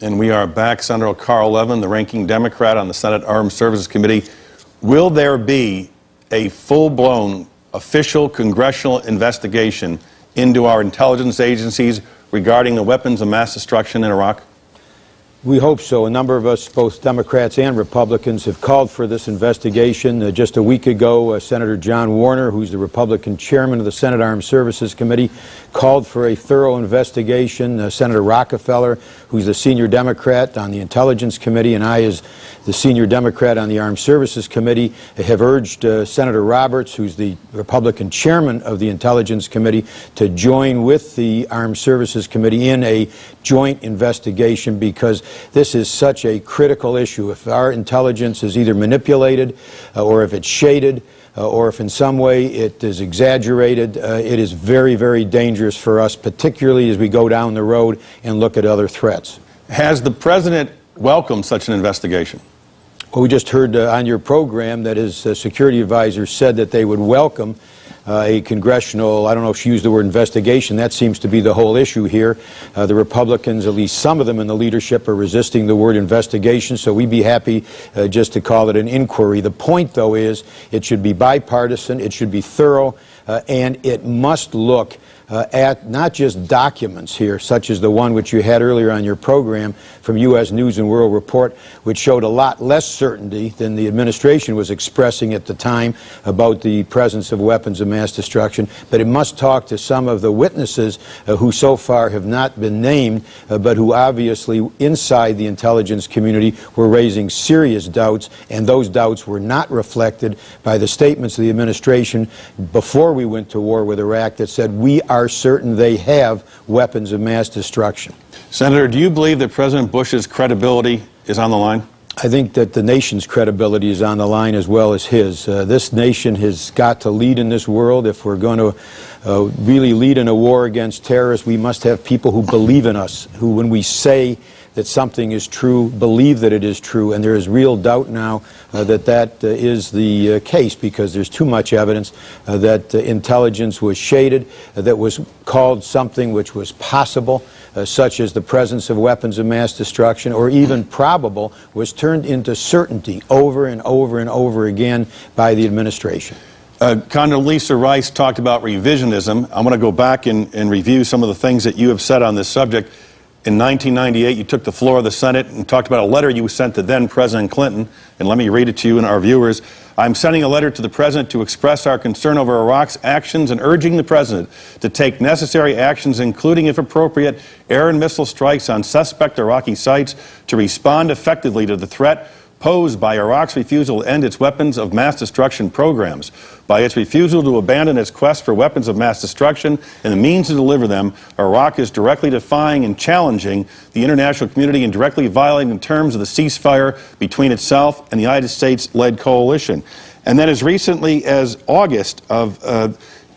And we are back. Senator Carl Levin, the ranking Democrat on the Senate Armed Services Committee. Will there be a full-blown official congressional investigation into our intelligence agencies regarding the weapons of mass destruction in Iraq? We hope so. A number of us, both Democrats and Republicans, have called for this investigation. Just a week ago, Senator John Warner, who's the Republican chairman of the Senate Armed Services Committee, called for a thorough investigation. Senator Rockefeller, who's the senior Democrat on the Intelligence Committee, and I, as the senior Democrat on the Armed Services Committee, have urged Senator Roberts, who's the Republican chairman of the Intelligence Committee, to join with the Armed Services Committee in a joint investigation, because this is such a critical issue. If our intelligence is either manipulated or if it's shaded or if in some way it is exaggerated, it is very, very dangerous for us, particularly as we go down the road and look at other threats. Has the president welcomed such an investigation? Well, we just heard on your program that his security advisor said that they would welcome a congressional, I don't know if she used the word investigation, that seems to be the whole issue here. The Republicans, at least some of them in the leadership, are resisting the word investigation, so we'd be happy just to call it an inquiry. The point, though, is it should be bipartisan, it should be thorough, and it must look at not just documents here, such as the one which you had earlier on your program from U.S. News and World Report, which showed a lot less certainty than the administration was expressing at the time about the presence of weapons of mass destruction. But it must talk to some of the witnesses who so far have not been named, but who obviously inside the intelligence community were raising serious doubts, and those doubts were not reflected by the statements of the administration before we went to war with Iraq that said we are certain they have weapons of mass destruction. Senator, do you believe that President Bush's credibility is on the line? I think that the nation's credibility is on the line as well as his. This nation has got to lead in this world. If we're going to really lead in a war against terrorists, we must have people who believe in us, who, when we say that something is true, believe that it is true. And there is real doubt now that is the case, because there's too much evidence that intelligence was shaded, that was called something which was possible, such as the presence of weapons of mass destruction, or even probable, was turned into certainty over and over and over again by the administration. Condoleezza Rice talked about revisionism. I'm going to go back and review some of the things that you have said on this subject. In 1998, you took the floor of the Senate and talked about a letter you sent to then President Clinton, and let me read it to you and our viewers. I'm sending a letter to the President to express our concern over Iraq's actions and urging the President to take necessary actions, including, if appropriate, air and missile strikes on suspect Iraqi sites, to respond effectively to the threat posed by Iraq's refusal to end its weapons of mass destruction programs. By its refusal to abandon its quest for weapons of mass destruction and the means to deliver them, Iraq is directly defying and challenging the international community and directly violating the terms of the ceasefire between itself and the United States-led coalition. And then as recently as August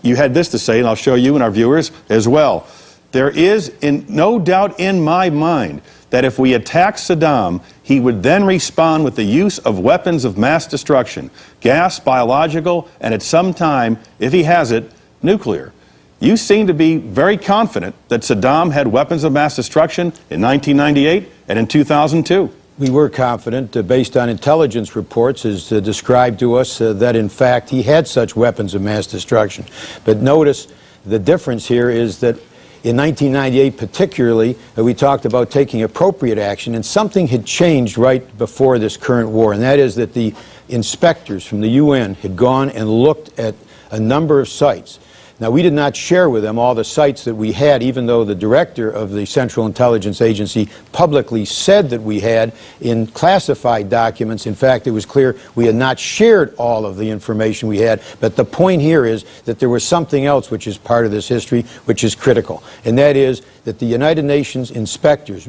you had this to say, and I'll show you and our viewers as well. There is no doubt in my mind that if we attack Saddam, he would then respond with the use of weapons of mass destruction, gas, biological, and at some time, if he has it, nuclear. You seem to be very confident that Saddam had weapons of mass destruction in 1998 and in 2002. We were confident, based on intelligence reports, as described to us, that in fact he had such weapons of mass destruction. But notice the difference here is that in 1998 particularly, we talked about taking appropriate action, and something had changed right before this current war, and that is that the inspectors from the UN had gone and looked at a number of sites. Now, we did not share with them all the sites that we had, even though the director of the Central Intelligence Agency publicly said that we had in classified documents. In fact, it was clear we had not shared all of the information we had. But the point here is that there was something else which is part of this history, which is critical. And that is that the United Nations inspectors,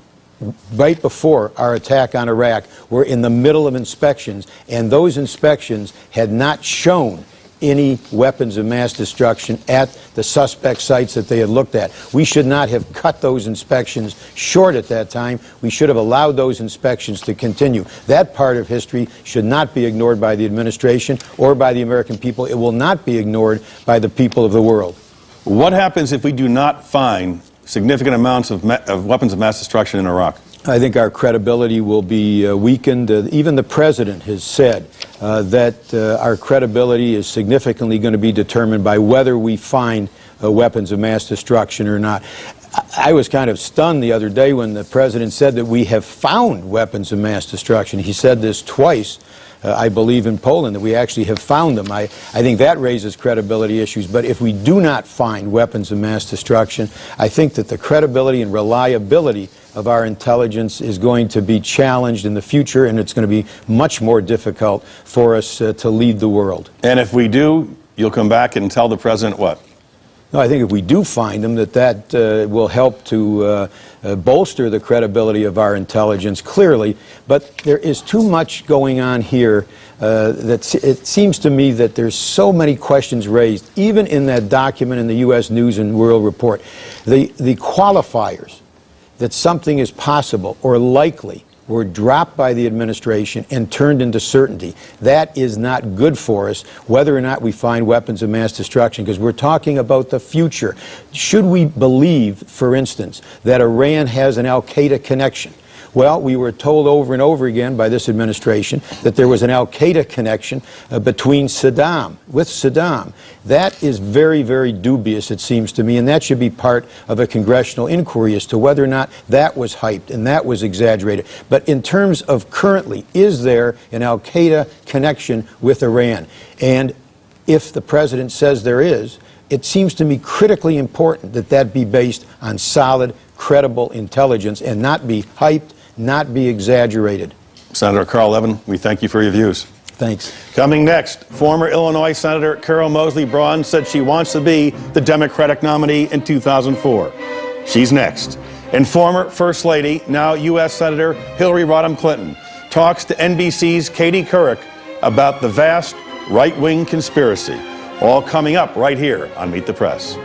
right before our attack on Iraq, were in the middle of inspections. And those inspections had not shown any weapons of mass destruction at the suspect sites that they had looked at. We should not have cut those inspections short at that time. We should have allowed those inspections to continue. That part of history should not be ignored by the administration or by the American people. It will not be ignored by the people of the world. What happens if we do not find significant amounts of weapons of mass destruction in Iraq? I think our credibility will be weakened. Even the president has said that our credibility is significantly going to be determined by whether we find weapons of mass destruction or not. I was kind of stunned the other day when the president said that we have found weapons of mass destruction. He said this twice, I believe, in Poland, that we actually have found them. I think that raises credibility issues. But if we do not find weapons of mass destruction, I think that the credibility and reliability of our intelligence is going to be challenged in the future, and it's going to be much more difficult for us to lead the world. And if we do, you'll come back and tell the president what? No, I think if we do find them, that will help to bolster the credibility of our intelligence, clearly. But there is too much going on here that it seems to me that there's so many questions raised, even in that document in the U.S. News and World Report. The qualifiers that something is possible or likely were dropped by the administration and turned into certainty. That is not good for us, whether or not we find weapons of mass destruction, because we're talking about the future. Should we believe, for instance, that Iran has an al-Qaeda connection? Well, we were told over and over again by this administration that there was an al-Qaeda connection with Saddam. That is very, very dubious, it seems to me, and that should be part of a congressional inquiry as to whether or not that was hyped and that was exaggerated. But in terms of currently, is there an al-Qaeda connection with Iran? And if the president says there is, it seems to me critically important that that be based on solid, credible intelligence and not be hyped, not be exaggerated. Senator Carl Levin, we thank you for your views. Thanks. Coming next, former Illinois Senator Carol Moseley Braun said she wants to be the Democratic nominee in 2004. She's next. And former First Lady, now U.S. Senator Hillary Rodham Clinton, talks to NBC's Katie Couric about the vast right-wing conspiracy. All coming up right here on Meet the Press.